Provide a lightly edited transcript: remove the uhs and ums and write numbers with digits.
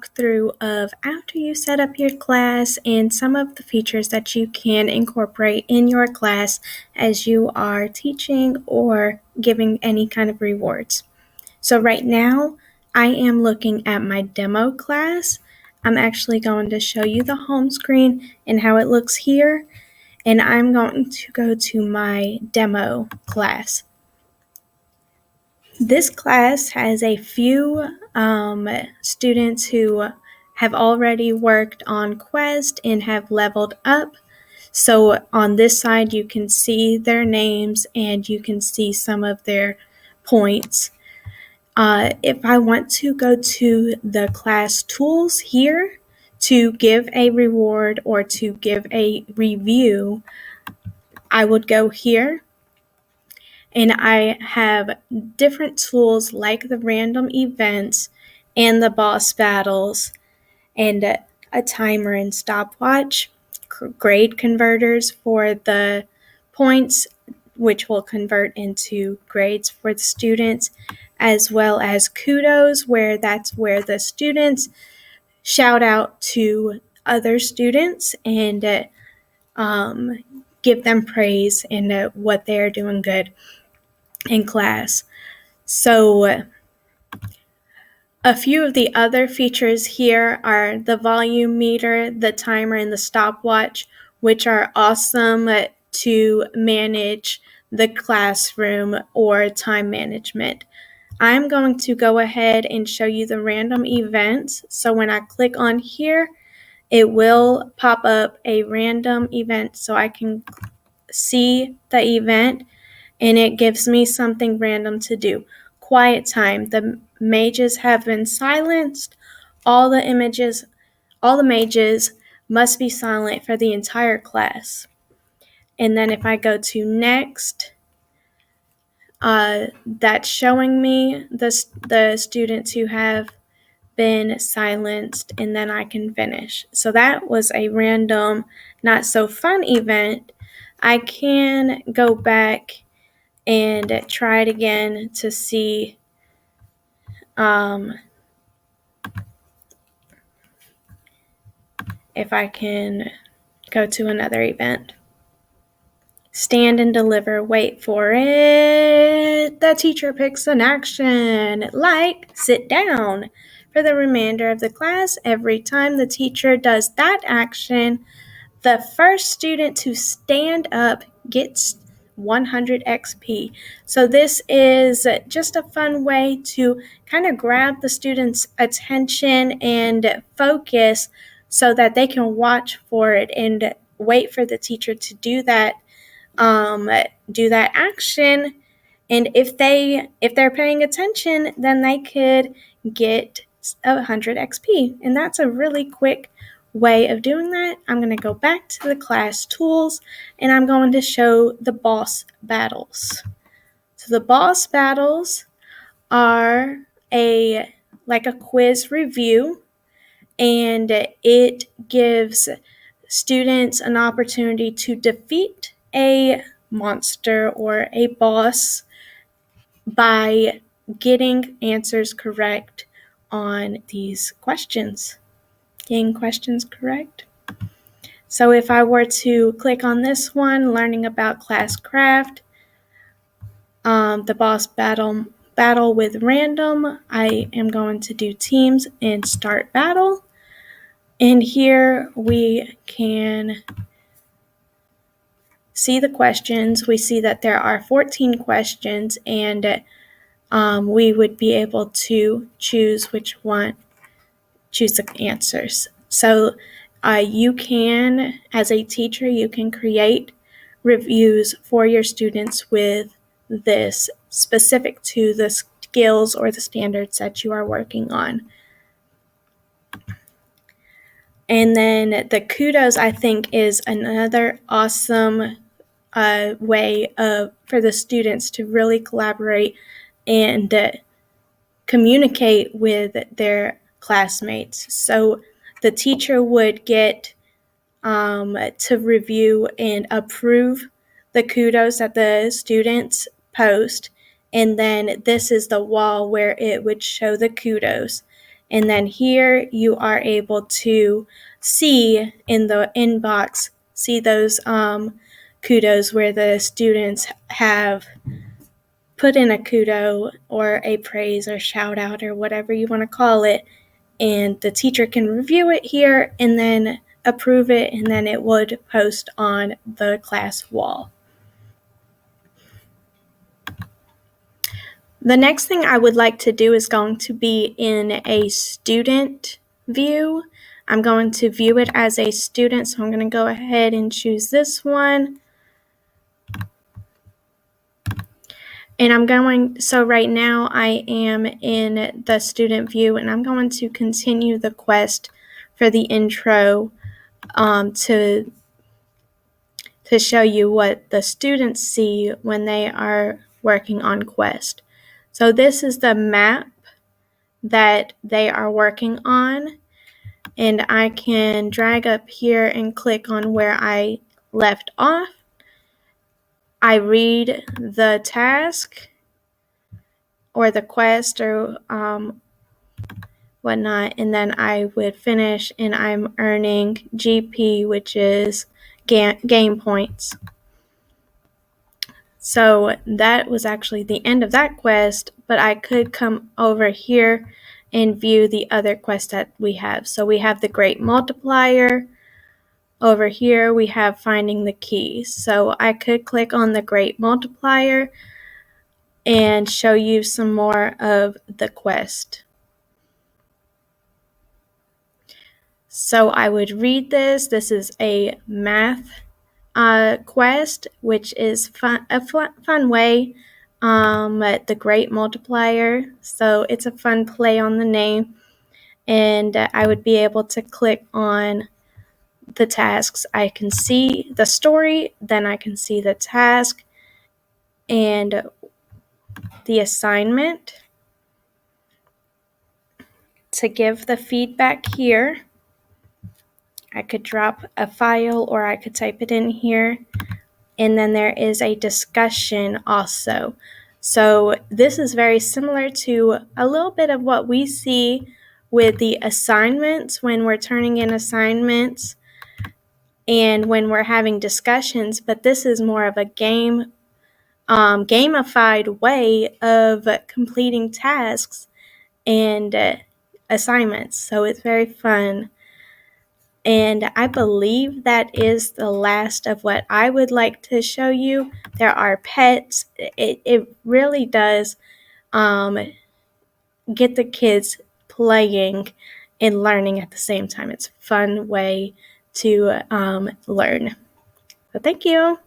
Through of after you set up your class and some of the features that you can incorporate in your class as you are teaching or giving any kind of rewards. So right now I am looking at my demo class. I'm actually going to show you the home screen and how it looks here, and I'm going to go to my demo class. This class has a few students who have already worked on Quest and have leveled up. So on this side, you can see their names and you can see some of their points. If I want to go to the class tools here to give a reward or to give a review, I would go here. And I have different tools like the random events and the boss battles and a timer and stopwatch, grade converters for the points, which will convert into grades for the students, as well as kudos, where that's where the students shout out to other students and give them praise and what they're doing good in class. So a few of the other features here are the volume meter, the timer, and the stopwatch, which are awesome to manage the classroom or time management. I'm going to go ahead and show you the random events. So when I click on here, it will pop up a random event so I can see the event, and it gives me something random to do. Quiet time. The mages have been silenced. All the mages must be silent for the entire class. And then if I go to next, that's showing me the students who have been silenced, and then I can finish. So that was a random, not so fun event. I can go back and try it again to see if I can go to another event. Stand and deliver. Wait for it. The teacher picks an action, like sit down. For the remainder of the class, every time the teacher does that action, the first student to stand up gets 100 XP. So this is just a fun way to kind of grab the students' attention and focus so that they can watch for it and wait for the teacher to do that action. And if they're paying attention, then they could get 100 XP. And that's a really quick way of doing that. I'm going to go back to the class tools and I'm going to show the boss battles. So the boss battles are like a quiz review, and it gives students an opportunity to defeat a monster or a boss by getting answers correct on these questions. Getting questions correct. So if I were to click on this one, learning about Classcraft, the boss battle with random, I am going to do teams and start battle. And here we can see the questions. We see that there are 14 questions, and we would be able to choose the answers. So you can, as a teacher, you can create reviews for your students with this specific to the skills or the standards that you are working on. And then the kudos, I think, is another awesome way for the students to really collaborate and communicate with their classmates. So the teacher would get to review and approve the kudos that the students post, and then this is the wall where it would show the kudos. And then here you are able to see in the inbox, see those kudos where the students have put in a kudo or a praise or shout out or whatever you want to call it. And the teacher can review it here and then approve it, and then it would post on the class wall. The next thing I would like to do is going to be in a student view. I'm going to view it as a student, so I'm going to go ahead and choose this one. And so right now I am in the student view, and I'm going to continue the quest for the intro to show you what the students see when they are working on quest. So this is the map that they are working on, and I can drag up here and click on where I left off. I read the task or the quest or whatnot, and then I would finish, and I'm earning GP, which is game points. So that was actually the end of that quest, but I could come over here and view the other quests that we have. So we have the Great Multiplier. Over here we have Finding the Keys. So I could click on the Great Multiplier and show you some more of the quest. So I would read this. This is a math quest, which is a fun way. The Great Multiplier. So it's a fun play on the name. And I would be able to click on the tasks. I can see the story, then I can see the task and the assignment. To give the feedback here, I could drop a file or I could type it in here. And then there is a discussion also. So this is very similar to a little bit of what we see with the assignments when we're turning in assignments and when we're having discussions, but this is more of a gamified way of completing tasks and assignments. So it's very fun. And I believe that is the last of what I would like to show you. There are pets. It really does get the kids playing and learning at the same time. It's a fun way to learn. So thank you.